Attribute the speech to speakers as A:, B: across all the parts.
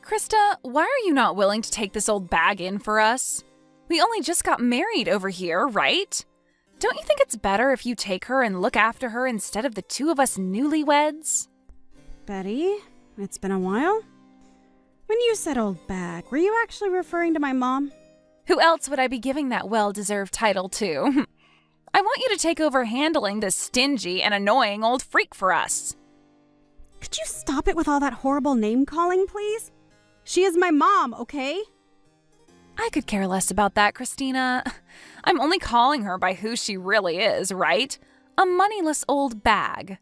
A: Krista, why are you not willing to take this old bag in for us? We only just got married over here, right? Don't you think it's better if you take her and look after her instead of the two of us newlyweds?
B: Betty, it's been a while. When you said old bag, were you actually referring to my mom?
A: Who else would I be giving that well-deserved title to? I want you to take over handling this stingy and annoying old freak for us.
B: Could you stop it with all that horrible name-calling, please? She is my mom, okay?
A: I could care less about that, Christina. I'm only calling her by who she really is, right? A moneyless old bag.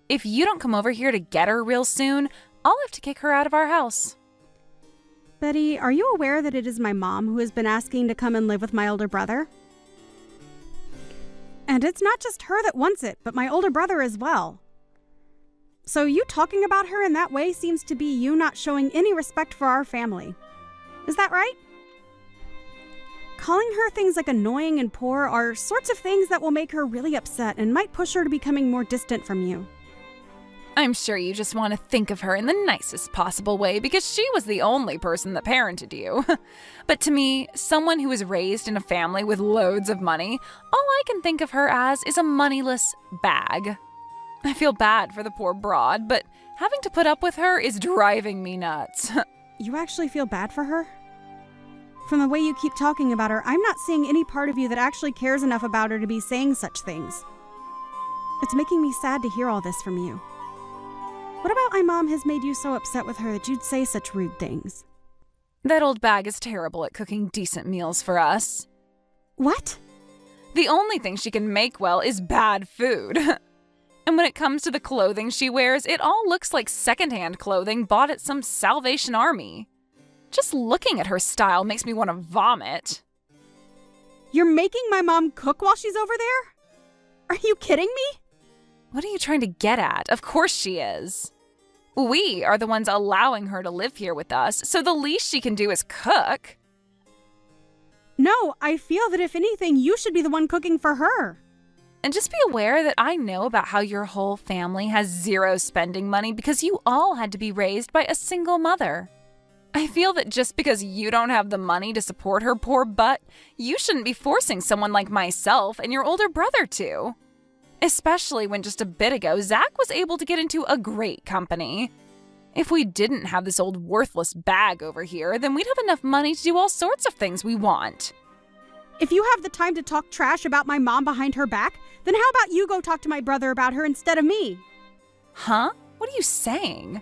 A: If you don't come over here to get her real soon, I'll have to kick her out of our house.
B: Betty, are you aware that it is my mom who has been asking to come and live with my older brother? And it's not just her that wants it, but my older brother as well. So you talking about her in that way seems to be you not showing any respect for our family. Is that right? Calling her things like annoying and poor are sorts of things that will make her really upset and might push her to becoming more distant from you.
A: I'm sure you just want to think of her in the nicest possible way because she was the only person that parented you. But to me, someone who was raised in a family with loads of money, all I can think of her as is a moneyless bag. I feel bad for the poor broad, but having to put up with her is driving me nuts.
B: You actually feel bad for her? From the way you keep talking about her, I'm not seeing any part of you that actually cares enough about her to be saying such things. It's making me sad to hear all this from you. What about my mom has made you so upset with her that you'd say such rude things?
A: That old bag is terrible at cooking decent meals for us.
B: What?
A: The only thing she can make well is bad food. And when it comes to the clothing she wears, it all looks like secondhand clothing bought at some Salvation Army. Just looking at her style makes me want to vomit.
B: You're making my mom cook while she's over there? Are you kidding me?
A: What are you trying to get at? Of course she is. We are the ones allowing her to live here with us, so the least she can do is cook.
B: No, I feel that if anything, you should be the one cooking for her.
A: And just be aware that I know about how your whole family has zero spending money because you all had to be raised by a single mother. I feel that just because you don't have the money to support her poor butt, you shouldn't be forcing someone like myself and your older brother to. Especially when just a bit ago, Zach was able to get into a great company. If we didn't have this old worthless bag over here, then we'd have enough money to do all sorts of things we want.
B: If you have the time to talk trash about my mom behind her back, then how about you go talk to my brother about her instead of me?
A: Huh? What are you saying?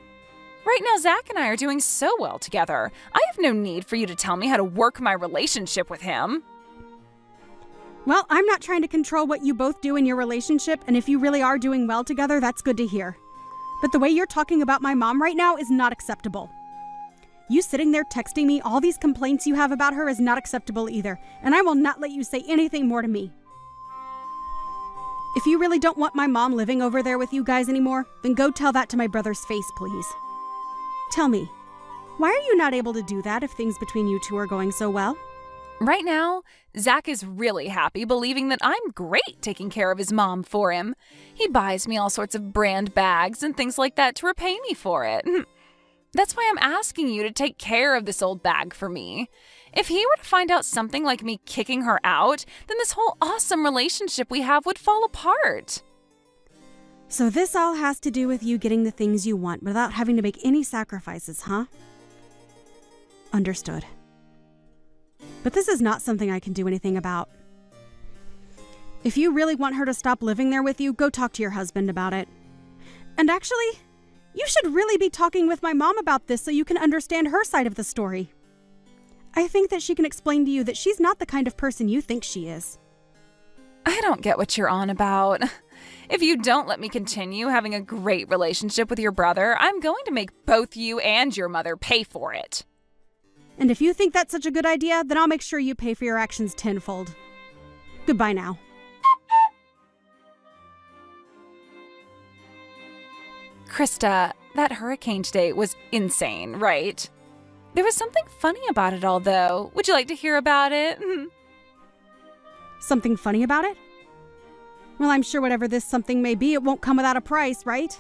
A: Right now, Zach and I are doing so well together. I have no need for you to tell me how to work my relationship with him.
B: Well, I'm not trying to control what you both do in your relationship, and if you really are doing well together, that's good to hear. But the way you're talking about my mom right now is not acceptable. You sitting there texting me all these complaints you have about her is not acceptable either, and I will not let you say anything more to me. If you really don't want my mom living over there with you guys anymore, then go tell that to my brother's face, please. Tell me, why are you not able to do that if things between you two are going so well?
A: Right now, Zach is really happy believing that I'm great taking care of his mom for him. He buys me all sorts of brand bags and things like that to repay me for it. That's why I'm asking you to take care of this old bag for me. If he were to find out something like me kicking her out, then this whole awesome relationship we have would fall apart.
B: So this all has to do with you getting the things you want without having to make any sacrifices, huh? Understood. But this is not something I can do anything about. If you really want her to stop living there with you, go talk to your husband about it. And actually, you should really be talking with my mom about this so you can understand her side of the story. I think that she can explain to you that she's not the kind of person you think she is.
A: I don't get what you're on about. If you don't let me continue having a great relationship with your brother, I'm going to make both you and your mother pay for it.
B: And if you think that's such a good idea, then I'll make sure you pay for your actions tenfold. Goodbye now.
A: Krista, that hurricane today was insane, right? There was something funny about it all, though. Would you like to hear about it?
B: Something funny about it? Well, I'm sure whatever this something may be, it won't come without a price, right?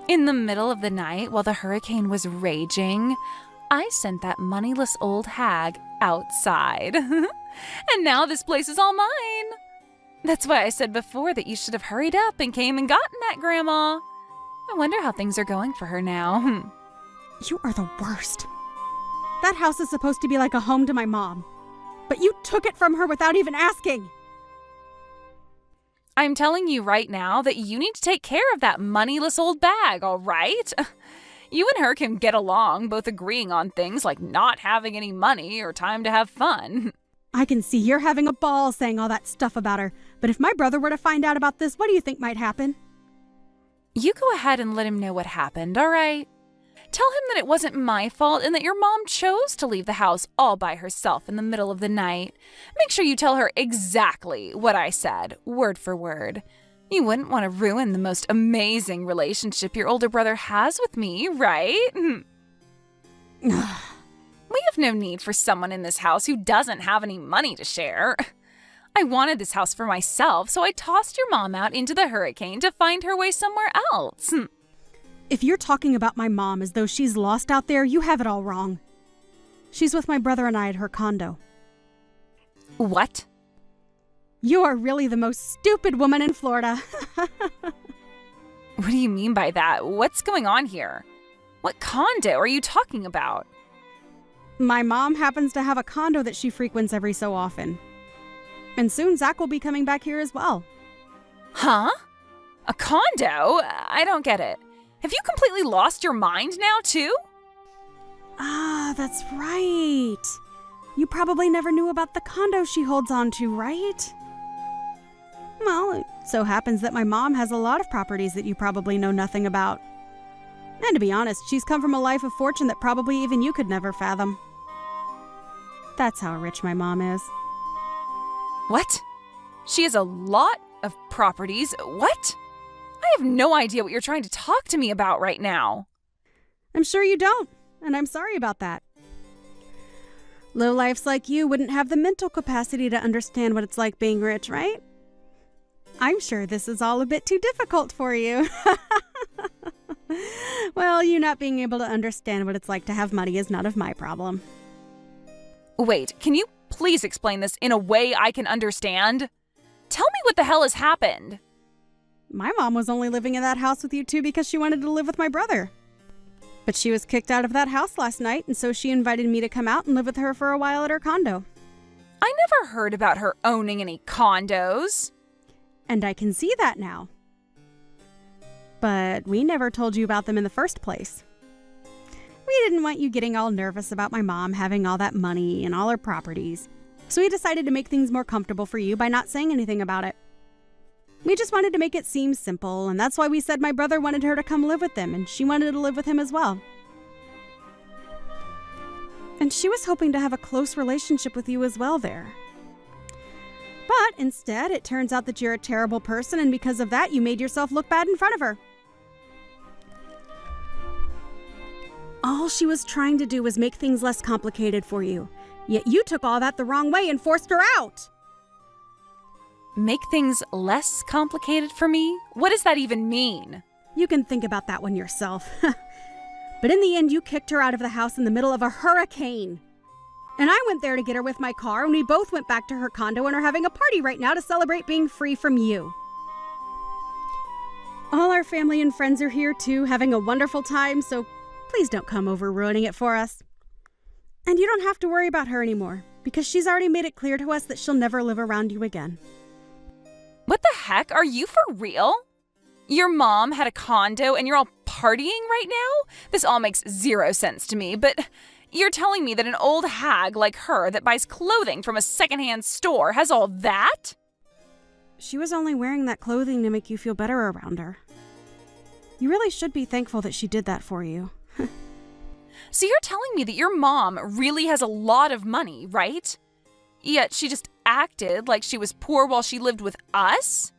A: In the middle of the night, while the hurricane was raging, I sent that moneyless old hag outside. And now this place is all mine. That's why I said before that you should have hurried up and came and gotten that grandma. I wonder how things are going for her now.
B: You are the worst. That house is supposed to be like a home to my mom, but you took it from her without even asking.
A: I'm telling you right now that you need to take care of that moneyless old bag, all right? You and her can get along, both agreeing on things like not having any money or time to have fun.
B: I can see you're having a ball saying all that stuff about her, but if my brother were to find out about this, what do you think might happen?
A: You go ahead and let him know what happened, all right? Tell him that it wasn't my fault and that your mom chose to leave the house all by herself in the middle of the night. Make sure you tell her exactly what I said, word for word. You wouldn't want to ruin the most amazing relationship your older brother has with me, right? We have no need for someone in this house who doesn't have any money to share. I wanted this house for myself, so I tossed your mom out into the hurricane to find her way somewhere else.
B: If you're talking about my mom as though she's lost out there, you have it all wrong. She's with my brother and I at her condo.
A: What?
B: You are really the most stupid woman in Florida.
A: What do you mean by that? What's going on here? What condo are you talking about?
B: My mom happens to have a condo that she frequents every so often. And soon Zach will be coming back here as well.
A: Huh? A condo? I don't get it. Have you completely lost your mind now, too?
B: Ah, that's right. You probably never knew about the condo she holds on to, right? Well, it so happens that my mom has a lot of properties that you probably know nothing about. And to be honest, she's come from a life of fortune that probably even you could never fathom. That's how rich my mom is.
A: What? She has a lot of properties. What? I have no idea what you're trying to talk to me about right now.
B: I'm sure you don't, and I'm sorry about that. Lowlifes like you wouldn't have the mental capacity to understand what it's like being rich, right? I'm sure this is all a bit too difficult for you. Well, you not being able to understand what it's like to have money is none of my problem.
A: Wait, can you please explain this in a way I can understand? Tell me what the hell has happened.
B: My mom was only living in that house with you two because she wanted to live with my brother. But she was kicked out of that house last night, and so she invited me to come out and live with her for a while at her condo.
A: I never heard about her owning any condos.
B: And I can see that now. But we never told you about them in the first place. We didn't want you getting all nervous about my mom having all that money and all her properties. So we decided to make things more comfortable for you by not saying anything about it. We just wanted to make it seem simple, and that's why we said my brother wanted her to come live with them, and she wanted to live with him as well. And she was hoping to have a close relationship with you as well there. But instead, it turns out that you're a terrible person, and because of that, you made yourself look bad in front of her. All she was trying to do was make things less complicated for you. Yet you took all that the wrong way and forced her out.
A: Make things less complicated for me? What does that even mean?
B: You can think about that one yourself. But in the end, you kicked her out of the house in the middle of a hurricane. And I went there to get her with my car, and we both went back to her condo and are having a party right now to celebrate being free from you. All our family and friends are here too, having a wonderful time, so please don't come over ruining it for us. And you don't have to worry about her anymore, because she's already made it clear to us that she'll never live around you again.
A: What the heck? Are you for real? Your mom had a condo and you're all partying right now? This all makes zero sense to me, but you're telling me that an old hag like her that buys clothing from a secondhand store has all that?
B: She was only wearing that clothing to make you feel better around her. You really should be thankful that she did that for you.
A: So you're telling me that your mom really has a lot of money, right? Yet she just acted like she was poor while she lived with us?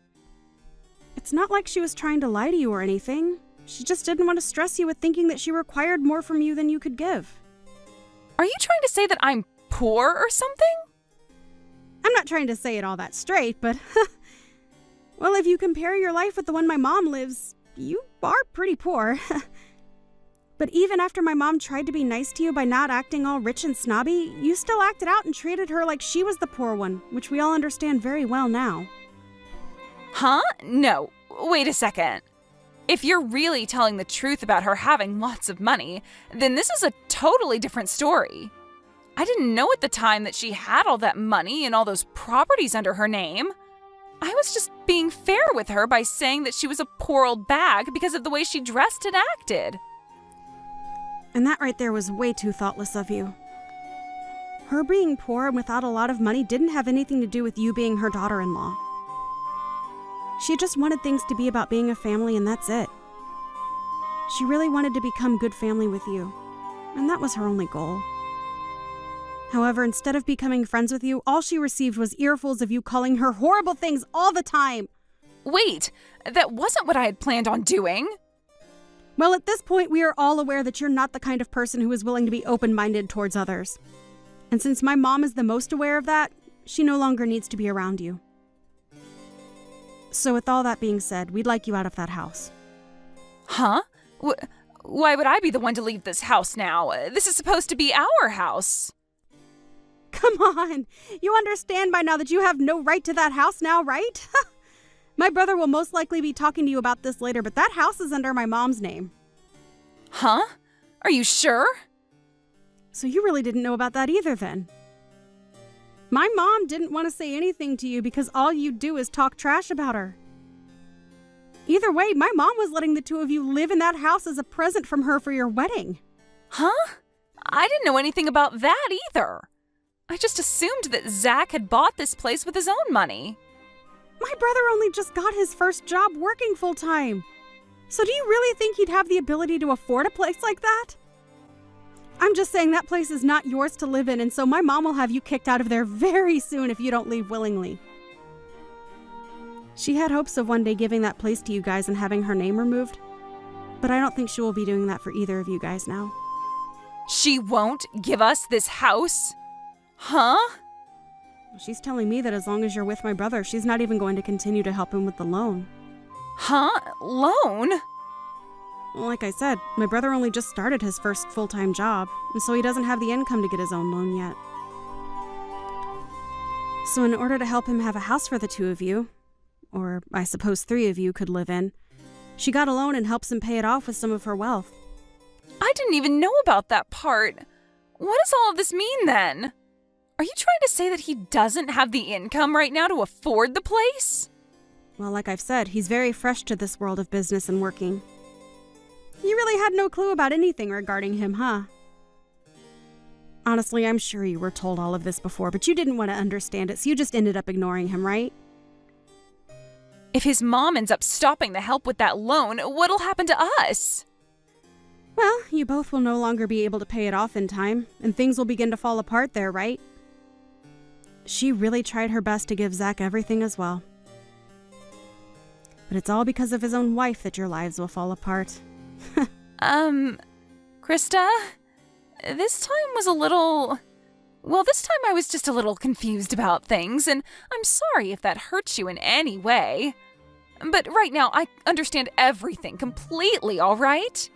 B: It's not like she was trying to lie to you or anything. She just didn't want to stress you with thinking that she required more from you than you could give.
A: Are you trying to say that I'm poor or something?
B: I'm not trying to say it all that straight, but well, if you compare your life with the one my mom lives, you are pretty poor. But even after my mom tried to be nice to you by not acting all rich and snobby, you still acted out and treated her like she was the poor one, which we all understand very well now.
A: Huh? No. Wait a second. If you're really telling the truth about her having lots of money, then this is a totally different story. I didn't know at the time that she had all that money and all those properties under her name. I was just being fair with her by saying that she was a poor old bag because of the way she dressed and acted.
B: And that right there was way too thoughtless of you. Her being poor and without a lot of money didn't have anything to do with you being her daughter-in-law. She just wanted things to be about being a family, and that's it. She really wanted to become good family with you, and that was her only goal. However, instead of becoming friends with you, all she received was earfuls of you calling her horrible things all the time.
A: Wait, that wasn't what I had planned on doing.
B: Well, at this point, we are all aware that you're not the kind of person who is willing to be open-minded towards others. And since my mom is the most aware of that, she no longer needs to be around you. So with all that being said, we'd like you out of that house.
A: Huh? Why would I be the one to leave this house now? This is supposed to be our house.
B: Come on! You understand by now that you have no right to that house now, right? My brother will most likely be talking to you about this later, but that house is under my mom's name.
A: Huh? Are you sure?
B: So you really didn't know about that either then. My mom didn't want to say anything to you because all you do is talk trash about her. Either way, my mom was letting the two of you live in that house as a present from her for your wedding.
A: Huh? I didn't know anything about that either. I just assumed that Zach had bought this place with his own money.
B: My brother only just got his first job working full-time. So do you really think he'd have the ability to afford a place like that? I'm just saying that place is not yours to live in, and so my mom will have you kicked out of there very soon if you don't leave willingly. She had hopes of one day giving that place to you guys and having her name removed, but I don't think she will be doing that for either of you guys now.
A: She won't give us this house? Huh?
B: She's telling me that as long as you're with my brother, she's not even going to continue to help him with the loan.
A: Huh? Loan?
B: Well, like I said, my brother only just started his first full-time job, and so he doesn't have the income to get his own loan yet. So in order to help him have a house for the two of you, or I suppose three of you could live in, she got a loan and helps him pay it off with some of her wealth.
A: I didn't even know about that part. What does all of this mean then? Are you trying to say that he doesn't have the income right now to afford the place?
B: Well, like I've said, he's very fresh to this world of business and working. You really had no clue about anything regarding him, huh? Honestly, I'm sure you were told all of this before, but you didn't want to understand it, so you just ended up ignoring him, right?
A: If his mom ends up stopping the help with that loan, what'll happen to us?
B: Well, you both will no longer be able to pay it off in time, and things will begin to fall apart there, right? She really tried her best to give Zach everything as well. But it's all because of his own wife that your lives will fall apart.
A: Krista? This time was a little... Well, this time I was just a little confused about things, and I'm sorry if that hurts you in any way. But right now, I understand everything completely, all right?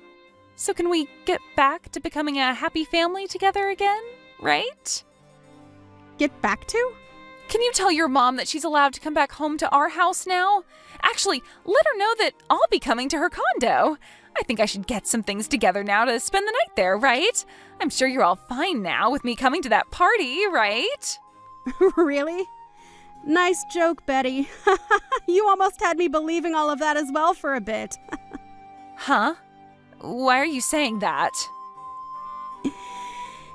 A: So can we get back to becoming a happy family together again, right?
B: Get back to?
A: Can you tell your mom that she's allowed to come back home to our house now? Actually, let her know that I'll be coming to her condo. I think I should get some things together now to spend the night there, right? I'm sure you're all fine now with me coming to that party, right?
B: Really? Nice joke, Betty. You almost had me believing all of that as well for a bit.
A: Huh? Why are you saying that?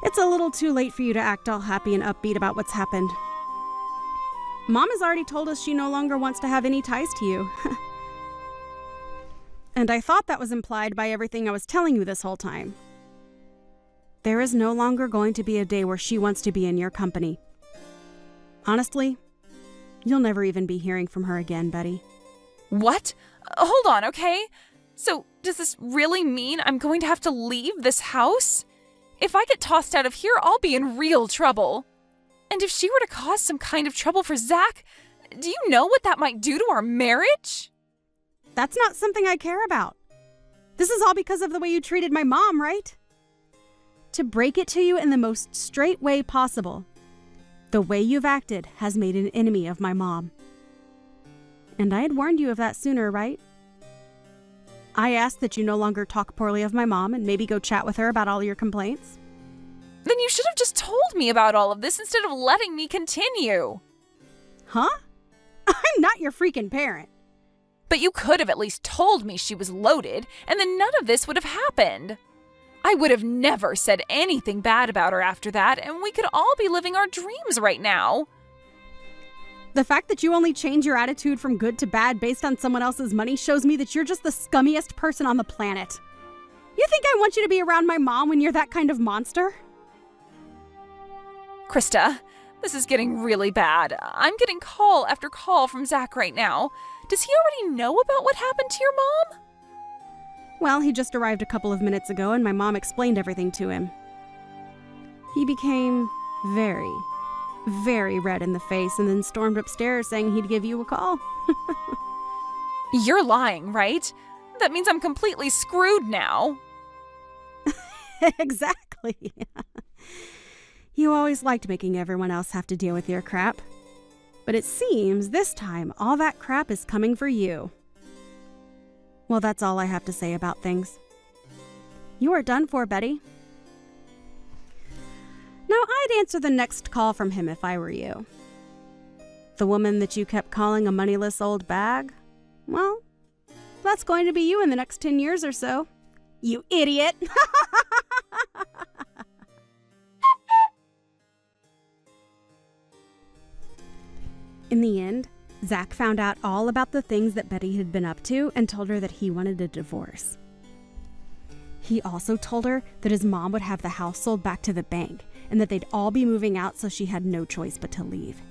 B: It's a little too late for you to act all happy and upbeat about what's happened. Mom has already told us she no longer wants to have any ties to you. And I thought that was implied by everything I was telling you this whole time. There is no longer going to be a day where she wants to be in your company. Honestly, you'll never even be hearing from her again, Betty.
A: What? Hold on, okay? So, does this really mean I'm going to have to leave this house? If I get tossed out of here, I'll be in real trouble. And if she were to cause some kind of trouble for Zach, do you know what that might do to our marriage?
B: that's not something I care about. This is all because of the way you treated my mom, right? To break it to you in the most straight way possible, the way you've acted has made an enemy of my mom. And I had warned you of that sooner, right? I asked that you no longer talk poorly of my mom and maybe go chat with her about all your complaints.
A: Then you should have just told me about all of this instead of letting me continue.
B: Huh? I'm not your freaking parent.
A: But you could have at least told me she was loaded, and then none of this would have happened. I would have never said anything bad about her after that, and we could all be living our dreams right now.
B: The fact that you only change your attitude from good to bad based on someone else's money shows me that you're just the scummiest person on the planet. You think I want you to be around my mom when you're that kind of monster?
A: Krista, this is getting really bad. I'm getting call after call from Zach right now. Does he already know about what happened to your mom?
B: Well, he just arrived a couple of minutes ago and my mom explained everything to him. He became very, very red in the face and then stormed upstairs saying he'd give you a call.
A: You're lying, right? That means I'm completely screwed now.
B: Exactly. You always liked making everyone else have to deal with your crap. But it seems this time all that crap is coming for you. Well, that's all I have to say about things. You are done for, Betty. Now, I'd answer the next call from him if I were you. The woman that you kept calling a moneyless old bag? Well, that's going to be you in the next 10 years or so. You idiot! In the end, Zach found out all about the things that Betty had been up to and told her that he wanted a divorce. He also told her that his mom would have the house sold back to the bank and that they'd all be moving out, so she had no choice but to leave.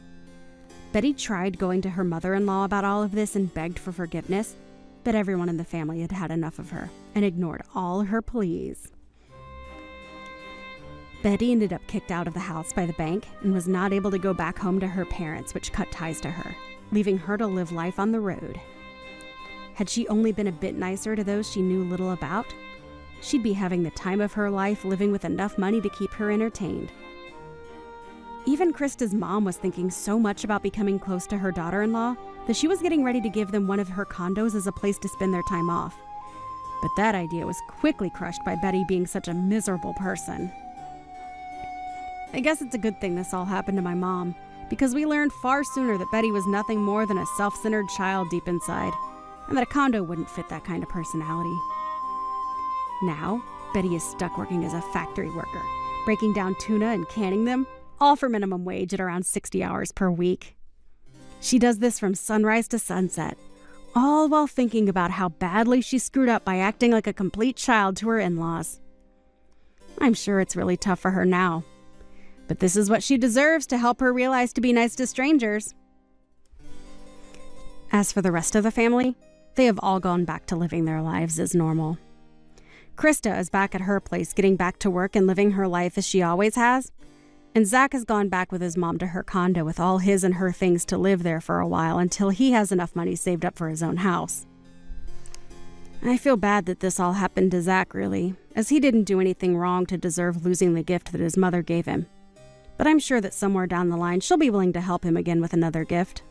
B: Betty tried going to her mother-in-law about all of this and begged for forgiveness, but everyone in the family had had enough of her and ignored all her pleas. Betty ended up kicked out of the house by the bank and was not able to go back home to her parents, which cut ties to her, leaving her to live life on the road. Had she only been a bit nicer to those she knew little about, she'd be having the time of her life living with enough money to keep her entertained. Even Krista's mom was thinking so much about becoming close to her daughter-in-law that she was getting ready to give them one of her condos as a place to spend their time off. But that idea was quickly crushed by Betty being such a miserable person. I guess it's a good thing this all happened to my mom, because we learned far sooner that Betty was nothing more than a self-centered child deep inside, and that a condo wouldn't fit that kind of personality. Now, Betty is stuck working as a factory worker, breaking down tuna and canning them, all for minimum wage at around 60 hours per week. She does this from sunrise to sunset, all while thinking about how badly she screwed up by acting like a complete child to her in-laws. I'm sure it's really tough for her now, but this is what she deserves to help her realize to be nice to strangers. As for the rest of the family, they have all gone back to living their lives as normal. Krista is back at her place getting back to work and living her life as she always has, and Zach has gone back with his mom to her condo with all his and her things to live there for a while until he has enough money saved up for his own house. I feel bad that this all happened to Zach, really, as he didn't do anything wrong to deserve losing the gift that his mother gave him. But I'm sure that somewhere down the line she'll be willing to help him again with another gift.